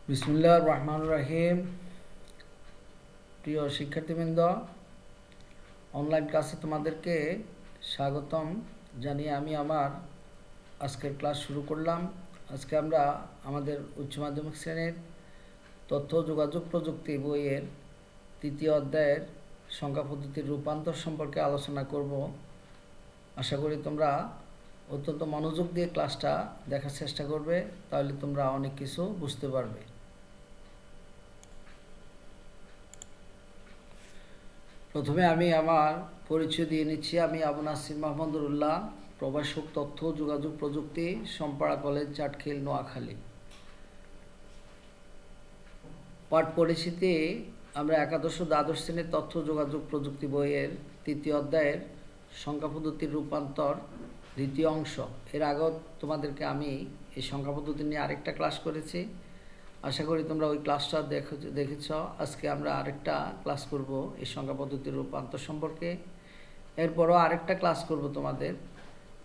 বিসমুল্লাহির রহমানির রহিম। প্রিয় শিক্ষার্থীবৃন্দ, অনলাইন ক্লাসে তোমাদেরকে স্বাগতম জানিয়ে আমি আমার আজকের ক্লাস শুরু করলাম। আজকে আমরা আমাদের উচ্চ মাধ্যমিক শ্রেণীর তথ্য ও যোগাযোগ প্রযুক্তি বইয়ের তৃতীয় অধ্যায়ের সংখ্যা পদ্ধতির রূপান্তর সম্পর্কে আলোচনা করব। আশা করি তোমরা অত্যন্ত মনোযোগ দিয়ে ক্লাসটা দেখার চেষ্টা করবে, তাহলে তোমরা অনেক কিছু বুঝতে পারবে। প্রথমে আমি আমার পরিচয় দিয়ে নিচ্ছি। আমি আবু নাসির মাহমুদুল্লাহ, প্রভাষক তথ্য যোগাযোগ প্রযুক্তি, সমপাড়া কলেজ, চাটখিল, নোয়াখালী। পাঠ পরিচিতি আমরা একাদশ ও দ্বাদশ শ্রেণীর তথ্য যোগাযোগ প্রযুক্তি বইয়ের তৃতীয় অধ্যায়ের সংখ্যা পদ্ধতির রূপান্তর দ্বিতীয় অংশ। এর আগেও তোমাদেরকে আমি এই সংখ্যা পদ্ধতি নিয়ে আরেকটা ক্লাস করেছি। আশা করি তোমরা ওই ক্লাসটা দেখেছ। আজকে আমরা আরেকটা ক্লাস করব এই সংখ্যা পদ্ধতির রূপান্তর সম্পর্কে। এরপরও আরেকটা ক্লাস করব তোমাদের,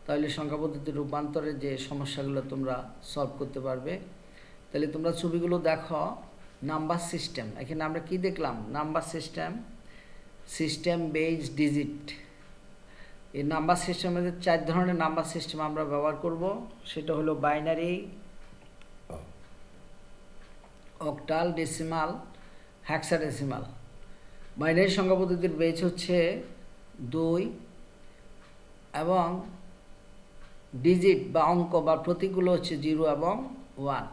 তাহলে সংখ্যা পদ্ধতির রূপান্তরের যে সমস্যাগুলো তোমরা সলভ করতে পারবে। তাহলে তোমরা ছবিগুলো দেখো। নাম্বার সিস্টেম, এখানে আমরা কি দেখলাম? Number system, system base digit. এই নাম্বার সিস্টেমের 4 ধরনের নাম্বার সিস্টেম আমরা ব্যবহার করব। সেটা হলো binary, octal, decimal, hexadecimal. Binary সংখ্যা পদ্ধতির বেজ হচ্ছে 2 এবং ডিজিট বা অঙ্ক বা প্রতীকগুলো হচ্ছে 0 এবং 1।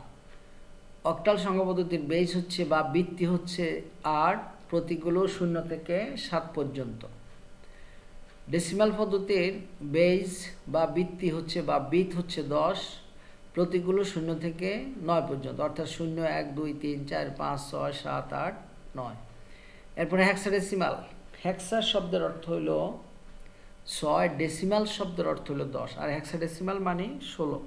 অক্টাল সংখ্যা পদ্ধতির বেজ হচ্ছে বা বৃত্তি হচ্ছে 8, প্রতীকগুলো 0 থেকে 7 পর্যন্ত। ডেসিমাল পদ্ধতির বেজ বা বৃত্তি হচ্ছে বা বিট হচ্ছে 10, প্রতীকগুলো 0 থেকে 9 পর্যন্ত, অর্থাৎ 0, 1, 2, 3, 4, 5, 6, 7, 8, 9। এরপরে হেক্সাডেসিমাল। হেক্সা শব্দের অর্থ হলো 6, ডেসিমাল শব্দের অর্থ হলো 10, আর হেক্সাডেসিমাল মানে 16।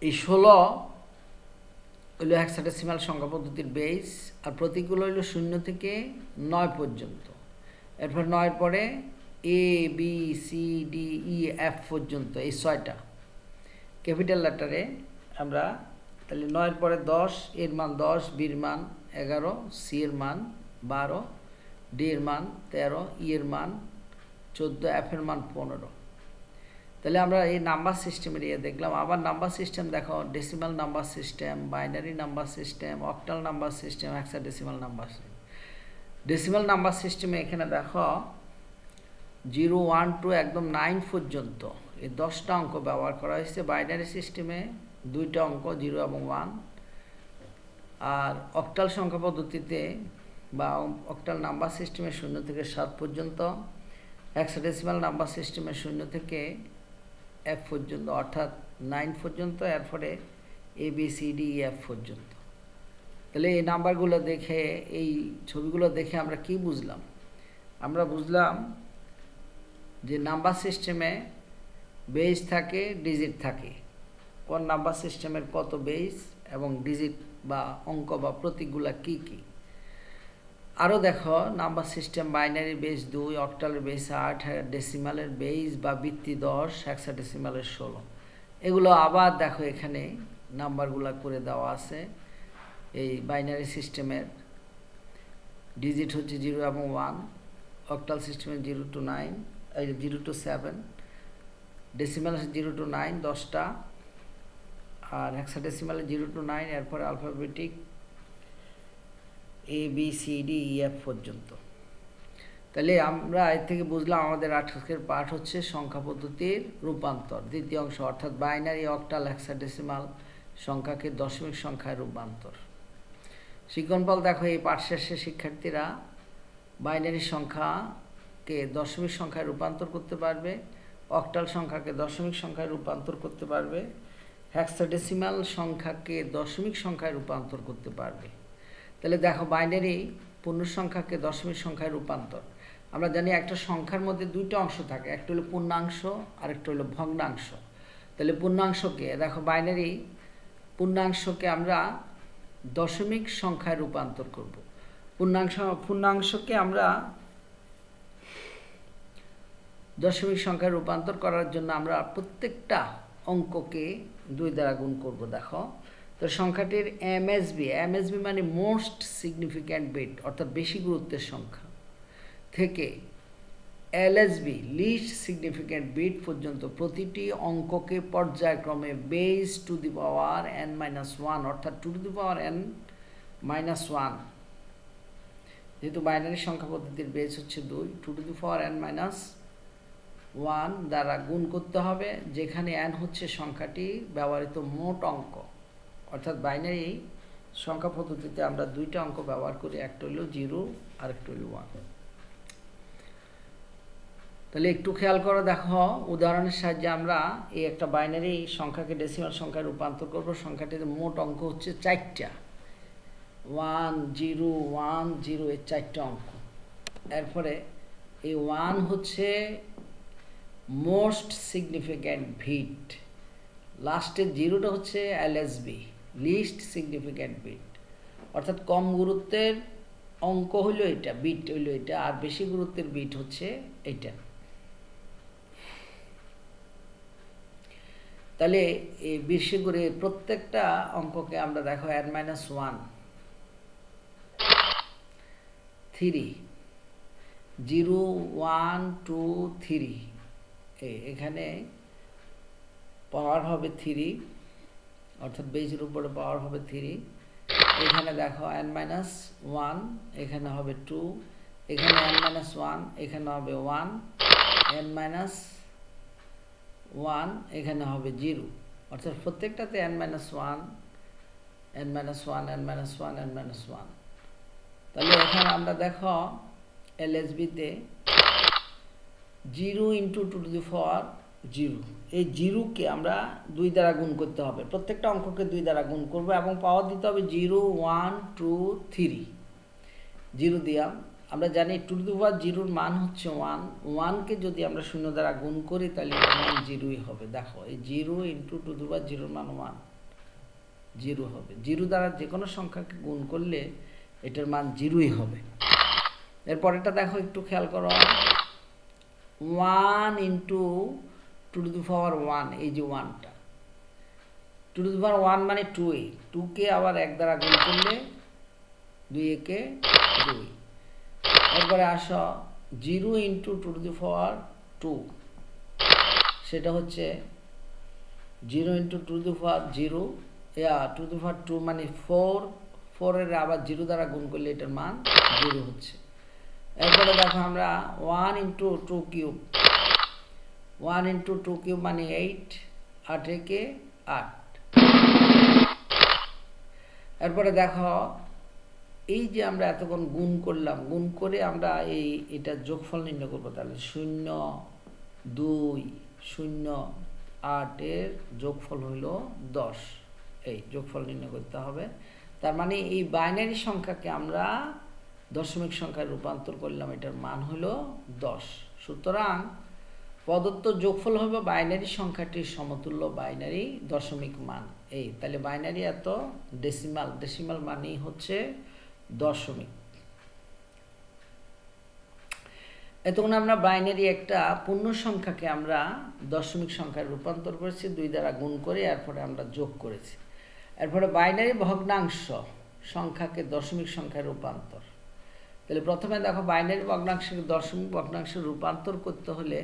এই 16 হইল হেক্সাডেসিমাল সংখ্যা পদ্ধতির বেস, আর প্রতীকগুলো হইল 0 থেকে 9 পর্যন্ত। এরপর 9 পরে এ, বি, সি, ডি, ই, এফ পর্যন্ত, এই 6টা ক্যাপিটাল লেটারে আমরা। তাহলে 9 পরে 10, এর মান 10, বির মান 11, সি এর মান 12, ডি এর মান 13, ই এর মান 14, এফ এর মান 15। তাহলে আমরা এই নাম্বার সিস্টেমের দেখলাম। আবার নাম্বার সিস্টেম দেখো, decimal number system, binary number system, octal number system, hexadecimal number system. Decimal number সিস্টেমে এখানে দেখো 0, 1, 2 একদম 9 পর্যন্ত এই 10টা অঙ্ক ব্যবহার করা হয়েছে। বাইনারি সিস্টেমে 2টা অঙ্ক 0 এবং 1। আর অক্টাল সংখ্যা পদ্ধতিতে বা অক্টাল নাম্বার সিস্টেমে 0 থেকে 7 পর্যন্ত। হেক্সাডেসিমাল নাম্বার সিস্টেমে 0 থেকে এফ পর্যন্ত, অর্থাৎ 9 পর্যন্ত, এরপরে এ, বি, সি, ডি, ই, এফ পর্যন্ত। তাহলে এই নাম্বারগুলো দেখে, এই ছবিগুলো দেখে আমরা কি বুঝলাম? আমরা বুঝলাম যে নাম্বার সিস্টেমে বেস থাকে, ডিজিট থাকে। কোন নাম্বার সিস্টেমের কত বেস এবং ডিজিট বা অঙ্ক বা প্রতীকগুলা কি কি। আরও দেখো, নাম্বার সিস্টেম বাইনারি বেস 2, অক্টালের বেস 8, ডেসিমালের বেস বা বৃত্তি 10, হেক্সাডেসিমালের 16। এগুলো আবার দেখো এখানে নাম্বারগুলো করে দেওয়া আছে। এই বাইনারি সিস্টেমের ডিজিট হচ্ছে 0 এবং 1, অক্টাল সিস্টেমের 0 to 9, 0 to 7, ডেসিমাল 0 to 9, 10টা, আর হেক্সাডেসিমালের 0 to 9, এরপরে আলফাবেটিক এ, বি, সি, ডি, ই, এফ পর্যন্ত। তাহলে আমরা এর থেকে বুঝলাম আমাদের আজকের পাঠ হচ্ছে সংখ্যা পদ্ধতির রূপান্তর দ্বিতীয় অংশ, অর্থাৎ বাইনারি, অক্টাল, হেক্সাডেসিমাল সংখ্যাকে দশমিক সংখ্যায় রূপান্তর। শিক্ষণফল দেখো, এই পাঠ শেষে শিক্ষার্থীরা বাইনারি সংখ্যাকে দশমিক সংখ্যায় রূপান্তর করতে পারবে, অক্টাল সংখ্যাকে দশমিক সংখ্যায় রূপান্তর করতে পারবে, হেক্সাডেসিমাল সংখ্যাকে দশমিক সংখ্যায় রূপান্তর করতে পারবে। তাহলে দেখো, বাইনারি পূর্ণ সংখ্যাকে দশমিক সংখ্যায় রূপান্তর। আমরা জানি একটা সংখ্যার মধ্যে 2টা অংশ থাকে, একটা হলো পূর্ণাংশ আর একটা হলো ভগ্নাংশ। তাহলে পূর্ণাংশকে দেখো, বাইনারি পূর্ণাংশকে আমরা দশমিক সংখ্যায় রূপান্তর করব। পূর্ণাংশকে আমরা দশমিক সংখ্যায় রূপান্তর করার জন্য আমরা প্রত্যেকটা অঙ্ককে 2 দ্বারা গুণ করব। দেখো তো সংখ্যাটির এমএসবি মানে মোস্ট সিগনিফিক্যান্ট বিট অর্থাৎ বেশি গুরুত্বের সংখ্যা থেকে এলএসবি লিস্ট সিগনিফিক্যান্ট বিট পর্যন্ত প্রতিটি অঙ্ককে পর্যায়ক্রমে base two the power n-1 অর্থাৎ টু দি পাওয়ার n-1, যেহেতু বাইনারি সংখ্যা পদ্ধতির বেস হচ্ছে 2, টু দি পাওয়ার n-1 দ্বারা গুণ করতে হবে, যেখানে n হচ্ছে সংখ্যাটি ব্যবহৃত মোট অঙ্ক। অর্থাৎ বাইনারি সংখ্যা পদ্ধতিতে আমরা 2টা অঙ্ক ব্যবহার করি, একটা হলো 0 আর একটা হলো 1। তাহলে একটু খেয়াল করো, দেখো উদাহরণের সাহায্যে আমরা এই একটা বাইনারি সংখ্যাকে ডেসিমাল সংখ্যায় রূপান্তর করব। সংখ্যাটির মোট অঙ্ক হচ্ছে 4টা, 1 0 1 0, এই 4টা অঙ্ক। এরপরে এই 1 হচ্ছে মোস্ট সিগনিফিক্যান্ট বিট, লাস্টের 0টা হচ্ছে এলএসবি লিস্ট সিগনিফিক্যান্ট বিট, অর্থাৎ কম গুরুত্বের অঙ্ক হইল এটা, বিট হইল এটা, আর বেশি গুরুত্বের বিট হচ্ছে এটা। তাহলে এই বেশি করে প্রত্যেকটা অঙ্ককে আমরা দেখো n-1 3 0 1 2 3, এখানে পাওয়ার হবে 3, অর্থাৎ বেজের উপরে পাওয়ার হবে 3। এখানে দেখো n-1, এখানে হবে 2, এখানে n-1, এখানে হবে 1, n-1, এখানে হবে 0, অর্থাৎ প্রত্যেকটাতে n-1 n-1 n-1 n-1। তাহলে এখানে আমরা দেখো এলএসবিতে 0 into two to the power 0, এই 0কে আমরা 2 দ্বারা গুণ করতে হবে, প্রত্যেকটা অঙ্ককে 2 দ্বারা গুণ করব এবং পাওয়ার দিতে হবে 0 1 2 3। 0 দিলাম, আমরা জানি টু টু দি পাওয়ার 0-র মান হচ্ছে 1, 1কে যদি আমরা 0 দ্বারা গুণ করি তাহলে এর মান 0ই হবে। দেখো এই 0 ইন্টু টু টু দি পাওয়ার 0-র মান 1, 0 হবে। 0 দ্বারা যে কোনো সংখ্যাকে গুণ করলে এটার মান 0ই হবে। এরপরেরটা দেখো একটু খেয়াল করো, 1 ইন্টু টু টু দি পাওয়ার 1, এই যে 1টা, টু টু দি পাওয়ার 1 মানে 2a, 2কে আবার 1 দ্বারা গুণ করলে 2 একে 2। এরপরে আসো 0 into two to the power 2, সেটা হচ্ছে 0 into two to the power 0, two to the power 2 মানে 4, 4-এর আবার 0 দ্বারা গুণ করলে এটার মান 0 হচ্ছে। এরপরে দেখো আমরা 1 ইন্টু 2 কিউব, 1 ইন্টু 2 কিউব মানে 8, 8 একে 8। এরপরে দেখো এই যে আমরা এতক্ষণ গুণ করলাম, গুণ করে আমরা এটার যোগফল নির্ণয় করবো। তাহলে 0 2 0 8 এর যোগফল হইল 10, এই যোগফল নির্ণয় করতে হবে। তার মানে এই বাইনারি সংখ্যাকে আমরা দশমিক সংখ্যায় রূপান্তর করলাম, এটার মান হলো 10। সুতরাং প্রদত্ত যোগফল হবে বাইনারি সংখ্যাটির সমতুল্য বাইনারি দশমিক মান। এই তাহলে বাইনারি এত ডেসিমাল মানেই হচ্ছে দশমিক। এতক্ষণ আমরা বাইনারি একটা পূর্ণ সংখ্যাকে আমরা দশমিক সংখ্যায় রূপান্তর করেছি 2 দ্বারা গুণ করে, এরপরে আমরা যোগ করেছি। এরপরে বাইনারি ভগ্নাংশ সংখ্যাকে দশমিক সংখ্যায় রূপান্তর। তাহলে প্রথমে দেখো বাইনারি ভগ্নাংশকে দশমিক ভগ্নাংশে রূপান্তর করতে হলে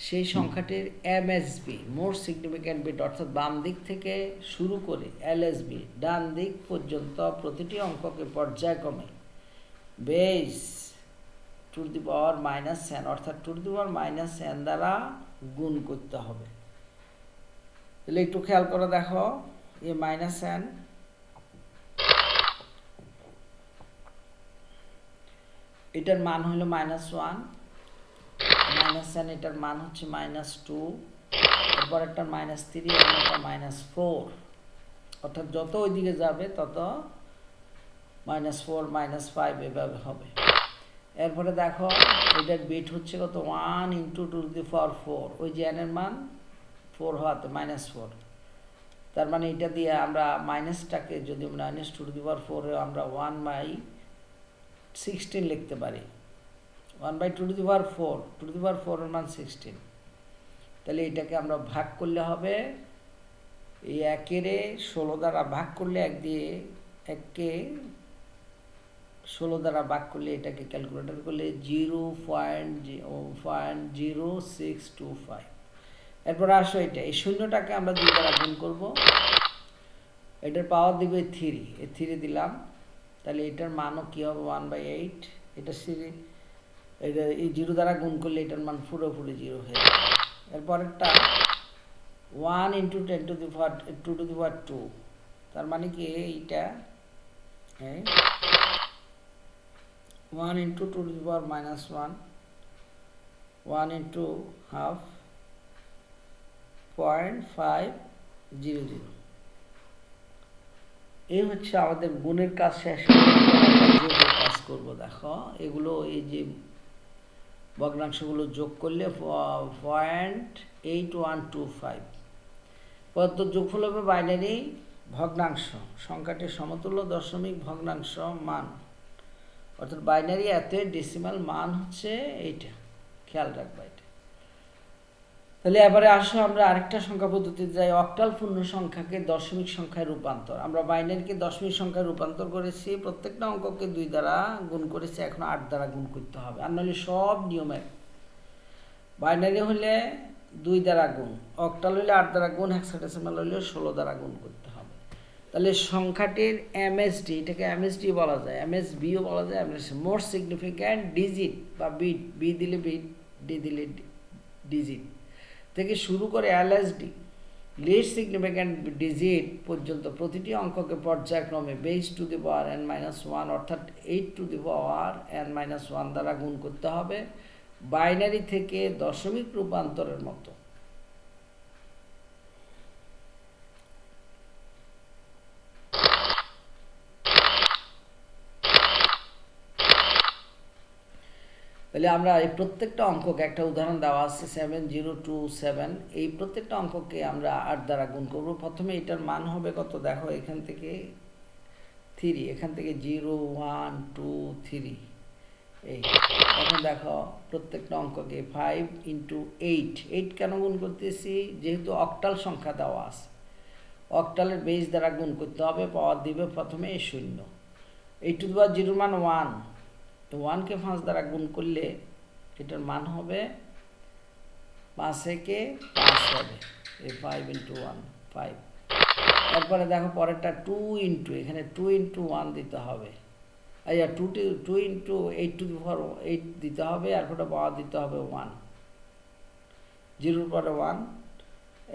সেই সংখ্যাটির এমএসবি মোস্ট সিগনিফিক্যান্ট বিট, অর্থাৎ বাম দিক থেকে শুরু করে এলএসবি ডান দিক পর্যন্ত প্রতিটি অঙ্ককে পর্যায়ক্রমে base two the power -n, অর্থাৎ টু দি পাওয়ার -n দ্বারা গুণ করতে হবে। তাহলে একটু খেয়াল করে দেখো, এই -n এটার মান হলো -1, -n এটার মান হচ্ছে -2, এরপর একটা -3 এবং একটা -4, অর্থাৎ যত ওইদিকে যাবে তত -4 -5 এভাবে হবে। এরপরে দেখো এটার বিট হচ্ছে কত, 1 ইন্টু টু দি পাওয়ার 4, ওই যে n এর মান 4 হওয়াতে -4, তার মানে এটা দিয়ে আমরা মাইনাসটাকে যদি -2 টু দি পাওয়ার 4 আমরা 1/16 লিখতে পারি। 1/2 two the power 4, two the পাওয়ার 4 এর মান 16। তাহলে এটাকে আমরা ভাগ করলে হবে এই 1 16 দ্বারা ভাগ করলে 1কে 16 দ্বারা ভাগ করলে এটাকে ক্যালকুলেটর করলে 0.0625। এরপর আসো এটা এই শূন্যটাকে আমরা 2 দ্বারা গুণ করব, এটার পাওয়ার দিবে 3, এই 3 দিলাম, তাহলে এটার মানও কি হবে 1/8। এটা এটা এই 0 দ্বারা গুণ করলে এটার মান পুরোপুরি 0 হয়ে যাবে। এরপরেরটা 1 × 10⁻², তার মানে কি এইটা 1 × 2⁻1 1 × ½ 0.500। এই হচ্ছে আমাদের গুণের কাজ শেষ হয়ে যোগের কাজ করব। দেখো এগুলো এই যে ভগ্নাংশগুলো যোগ করলে 0.8125 পদার্থ যোগফল হবে বাইনারি ভগ্নাংশ সংখ্যাটির সমতুল্য দশমিক ভগ্নাংশ মান, অর্থাৎ বাইনারি এতে ডেসিমাল মান হচ্ছে এইটা, খেয়াল রাখবা এটা। তাহলে এবারে আসো আমরা আরেকটা সংখ্যা পদ্ধতিতে যাই, অক্টাল পূর্ণ সংখ্যাকে দশমিক সংখ্যায় রূপান্তর। আমরা বাইনারিকে দশমিক সংখ্যায় রূপান্তর করেছি, প্রত্যেকটা অঙ্ককে 2 দ্বারা গুণ করেছি, এখন 8 দ্বারা গুণ করতে হবে। আর নাহলে সব নিয়মে বাইনারি হলে 2 দ্বারা গুণ, অক্টাল হলে 8 দ্বারা গুণ, হেক্সাডেসিমাল হলে 16 দ্বারা গুণ করতে হবে। তাহলে সংখ্যাটির এমএসডি, এটাকে এমএসডি বলা যায়, এমএসবিও বলা যায়, মোর সিগনিফিক্যান্ট ডিজিট বা বিট, বি দিলে বিট, ডি দিলে ডিজিট থেকে শুরু করে এলএসডি লিস্ট সিগনিফিক্যান্ট ডিজিট পর্যন্ত প্রতিটি অঙ্ককে পর্যায়ক্রমে base two the power n-1 অর্থাৎ 8 টু দি পাওয়ার n-1 দ্বারা গুণ করতে হবে, বাইনারি থেকে দশমিক রূপান্তরের মতো। তাহলে আমরা এই প্রত্যেকটা অঙ্ককে একটা উদাহরণ দেওয়া আছে 7027, এই প্রত্যেকটা অঙ্ককে আমরা 8 দ্বারা গুণ করব। প্রথমে এটার মান হবে কত, দেখো এখান থেকে 3, এখান থেকে 0 1 2 3, এই এখন দেখো প্রত্যেকটা অঙ্ককে 5 × 8 কেন গুণ করতেছি, যেহেতু অক্টাল সংখ্যা দেওয়া আছে, অক্টালের বেস দ্বারা গুণ করতে হবে, পাওয়ার দিবে প্রথমে 0, 8 টু দি পাওয়ার 0 মান 1, 1কে 5 দ্বারা গুণ করলে এটার মান হবে 5 হবে, এই 5 × 1 5। তারপরে দেখো পরেরটা 2 × এখানে 2 × 1 দিতে হবে, আচ্ছা 2 × 8 টু দি পাওয়ার 8 দিতে হবে, এরপরে পাওয়ার দিতে হবে 1, 0 পরে 1,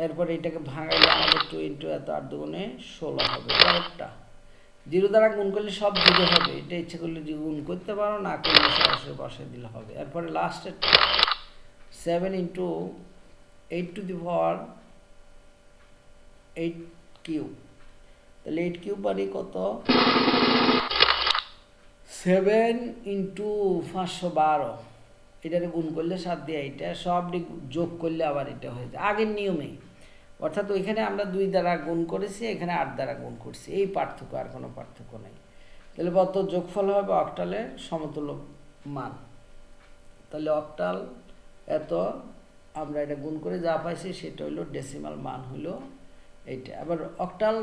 এরপরে এটাকে ভাঙাইলে আমাদের 2 × এত 8 দুগুণে 16 হবে। পরেরটা 0 দ্বারা গুণ করলে সব 0 হবে, এটা ইচ্ছে করলে গুণ করতে পারো, না করলে সরাসরি বসে দিলে হবে। এরপরে লাস্টের 7 × 8 টু দি পাওয়ার 8 কিউব, তাহলে 8 কিউব মানে কত, 7 × 512, এটারে গুণ করলে 7 দিয়ে এটা সব যোগ করলে আবার এটা হয়ে যায় আগের নিয়মে, অর্থাৎ ওইখানে আমরা 2 দ্বারা গুণ করেছি, এখানে 8 দ্বারা গুণ করছি, এই পার্থক্য, আর কোনো পার্থক্য নেই। তাহলে কত যোগফল হবে অক্টালের সমতুল্য মান। তাহলে অক্টাল এত আমরা এটা গুণ করে যা পাইছি সেটা হলো ডেসিমাল মান হলো এইটা। আবার অক্টাল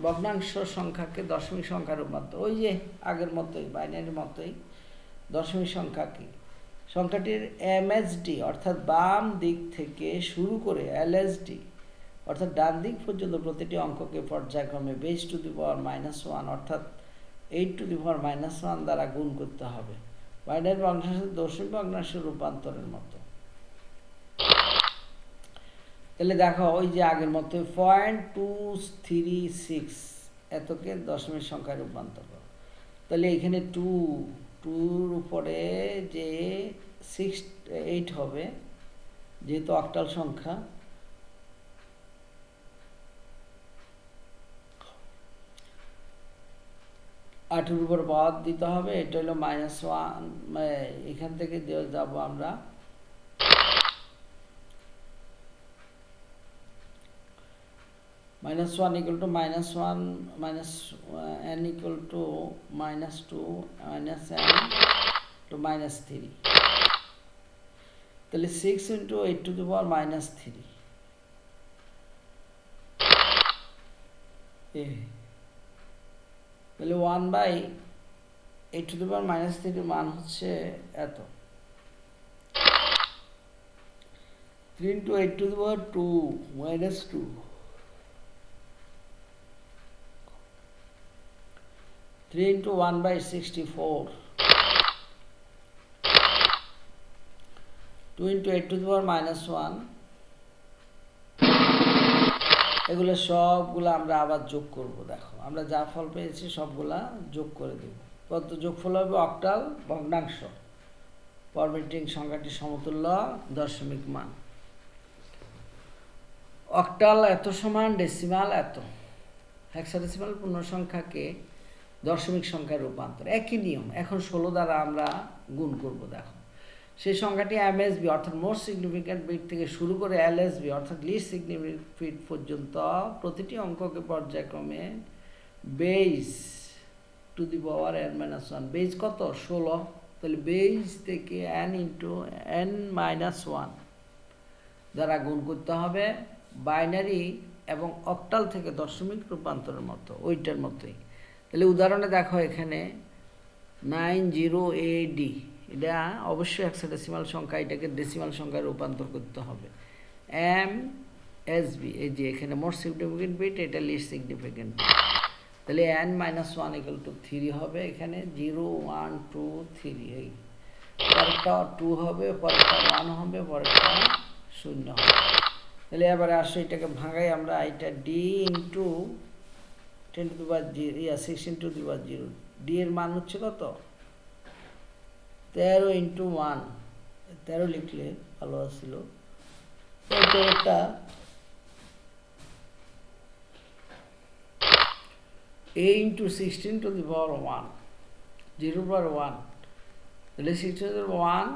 ভগ্নাংশ সংখ্যাকে দশমিক সংখ্যার রূপান্তর, ওই যে আগের মতোই বাইনারির মতোই দশমিক সংখ্যাকে সংখ্যাটির এমএসডি অর্থাৎ বাম দিক থেকে শুরু করে এলএসডি অর্থাৎ ডান দিক পর্যন্ত প্রতিটি অঙ্ককে পর্যায়ক্রমে বেস টু দি পাওয়ার -1 অর্থাৎ 8 টু দি পাওয়ার -1 দ্বারা গুণ করতে হবে, বাইনারি ভগ্নাংশের দশমিক ভগ্নাংশের রূপান্তরের মতো। তাহলে দেখো ওই যে আগের মতো 0.236 এতকে দশমিক সংখ্যায় রূপান্তর করো, তাহলে এখানে 2-2 উপরে যে 8 হবে, যেহেতু অক্টাল সংখ্যা, আটের উপর বাদ দিতে হবে, এটা হলো -1, এখান থেকে যাব আমরা -1 = -1 -n = -2 -n to -3, তাহলে 6 × 8 টু দি পাওয়ার -3 এ তাহলে 1/8⁻³ মান হচ্ছে এত। 3 × 8⁻2 - 2 3 × 1/64 2 × 8⁻1। এগুলো সবগুলো আমরা আবার যোগ করব। দেখো আমরা যা ফল পেয়েছি সবগুলা যোগ করে দেব। কত যোগফল হবে? অক্টাল ভগ্নাংশ পরমিটিং সংখ্যাটি সমতুল্য দশমিক মান। অক্টাল এত সমান ডেসিমাল এত। হেক্সাডেসিমাল পূর্ণ সংখ্যাকে দশমিক সংখ্যায় রূপান্তর, একই নিয়ম। এখন 16 দ্বারা আমরা গুণ করব। দেখো সেই সংখ্যাটি MSB অর্থাৎ মোস্ট সিগনিফিক্যান্ট বিট থেকে শুরু করে LSB অর্থাৎ লিস্ট সিগনিফিক্যান্ট বিট পর্যন্ত প্রতিটি অঙ্ককে পর্যায়ক্রমে base two the power n-1। Base কত? 16। তাহলে বেস থেকে n × n-1 দ্বারা গুণ করতে হবে। বাইনারি এবং অক্টাল থেকে দশমিক রূপান্তরের মতো, ওইটার মতোই। তাহলে উদাহরণে দেখো এখানে 90AD, এটা অবশ্যই হেক্সাডেসিমাল সংখ্যা, এটাকে ডেসিমাল সংখ্যায় রূপান্তর করতে হবে। MSB, এই যে এখানে মোস্ট সিগনিফিক্যান্ট বিট, এটা লিস্ট সিগনিফিক্যান্ট বিট। তাহলে n-1 = 3 হবে এখানে। 0 1 2 3, এই পরেরটা 2 হবে, পরেরটা 1 হবে, পরেরটা 0 হবে। তাহলে এবারে আসো এটাকে ভাঙাই আমরা। এটা D × 16⁻0। D এর মান হচ্ছে কত? 13 × 1, 13 লিখলে ভালো ছিল। এটা A × 16⁻1, 0/1। তাহলে 16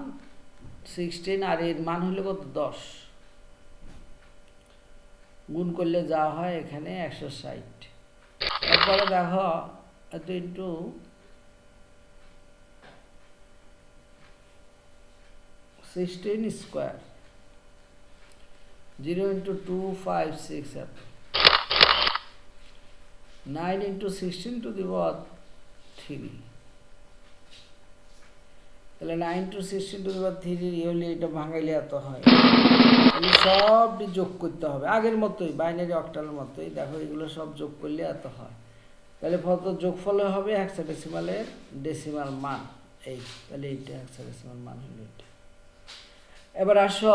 16 আর এর মান হলো কত? 10। গুণ করলে যা হয় এখানে 160। এরপরে দেখো এত ইন্টু 16² 0 × 2 5 6 এত। 9 × 16⁻3। তাহলে 9 × 16⁻3 হলে এটা ভাঙাইলে এত হয়। তাহলে সবটি যোগ করতে হবে আগের মতোই, বাইনারি অক্টালের মতোই। দেখো এগুলো সব যোগ করলে এত হয়। তাহলে ফলত যোগফলে হবে হেক্সাডেসিমালের ডেসিমাল মান এই। তাহলে এইটা হেক্সাডেসিমাল মান হলো এটা। এবার আসো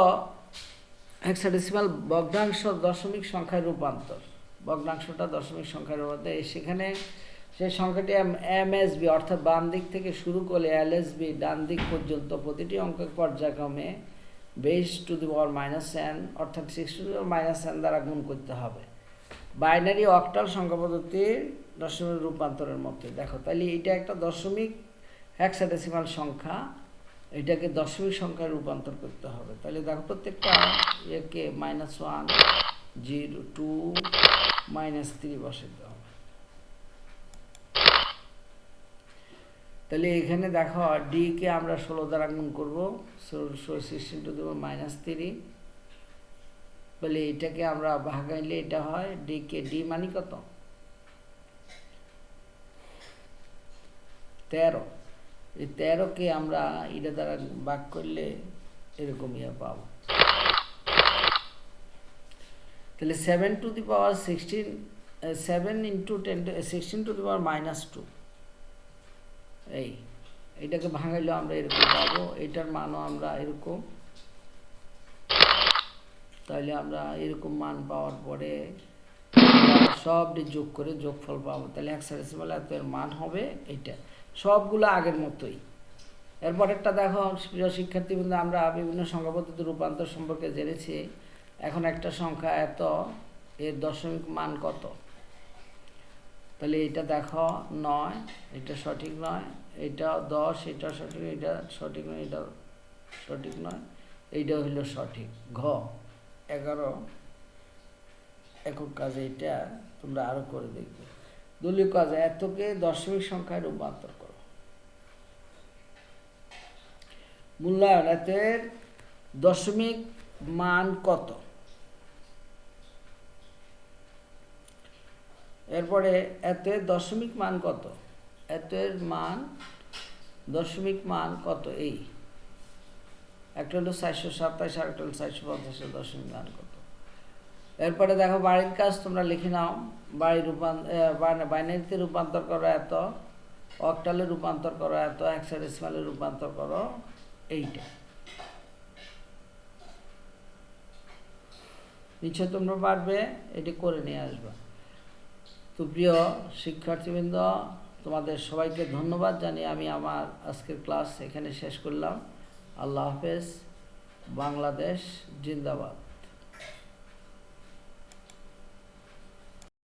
হেক্সাডেসিমাল ভগ্নাংশ দশমিক সংখ্যায় রূপান্তর। ভগ্নাংশটা দশমিক সংখ্যায় রূপান্তর, সেখানে সেই সংখ্যাটি MSB অর্থাৎ বাম দিক থেকে শুরু করে LSB ডান দিক পর্যন্ত প্রতিটি অঙ্কের পর্যায়ক্রমে base two the power -n অর্থাৎ 6⁻n দ্বারা গুণ করতে হবে। বাইনারি অক্টাল সংখ্যা পদ্ধতির দশমিক রূপান্তরের মধ্যে। দেখো তাহলে এটা একটা দশমিক হেক্সাডেসিমাল সংখ্যা, এটাকে দশমিক সংখ্যায় রূপান্তর করতে হবে। তাহলে দেখো প্রত্যেকটা একে -1 0 2 -3 বসাতে হবে। তাহলে এখানে দেখো ডি কে আমরা 16 দ্বারা গুণ করবো, 16⁻³ বলে এটাকে আমরা ভাগাইলে এটা হয় ডি কে। ডি মানে কত? 13। এই 13কে আমরা এটা দ্বারা ভাগ করলে এরকম ইয়ে পাবো। তাহলে 7 × 16 7 × 16⁻²। এই এটাকে ভাঙাইলেও আমরা এরকম পাবো, এটার মানও আমরা এরকম। তাহলে আমরা এরকম মান পাওয়ার পরে সবটি যোগ করে যোগফল পাবো। তাহলে হেক্সাডেসিমাল এর মান হবে এটা, সবগুলো আগের মতোই। এরপর একটা দেখো প্রিয় শিক্ষার্থী বন্ধু, আমরা বিভিন্ন সংখ্যা পদ্ধতি রূপান্তর সম্পর্কে জেনেছি। এখন একটা সংখ্যা এত, এর দশমিক মান কত? তাহলে এটা দেখো 9, এটা সঠিক নয়। এটা 10, এটা সঠিক, এটা সঠিক নয়, এটা সঠিক নয়, এইটা হইল সঠিক। ঘ 11 একক কাজে এটা তোমরা আরো করে দেখবে। দলীয় কাজে এতকে দশমিক সংখ্যায় রূপান্তর করো। মূল্যায়ন এতের দশমিক মান কত? এরপরে এতের দশমিক মান কত, এতের মান দশমিক মান কত, এই একটা হলো 427 আর একটা হলো 450 দশমিক মান কত। এরপরে দেখো বাড়ির কাজ তোমরা লিখে নাও, বাইনারিতে রূপান্তর করো এত, অক্টালে রূপান্তর করো এত, হেক্সাডেসিমালে রূপান্তর করো এইটা। নিশ্চয় তোমরা পারবে, এটি করে নিয়ে আসবে। তো প্রিয় শিক্ষার্থীবৃন্দ, তোমাদের সবাইকে ধন্যবাদ জানিয়ে আমি আমার আজকের ক্লাস এখানে শেষ করলাম। আল্লাহ হাফেজ। বাংলাদেশ জিন্দাবাদ।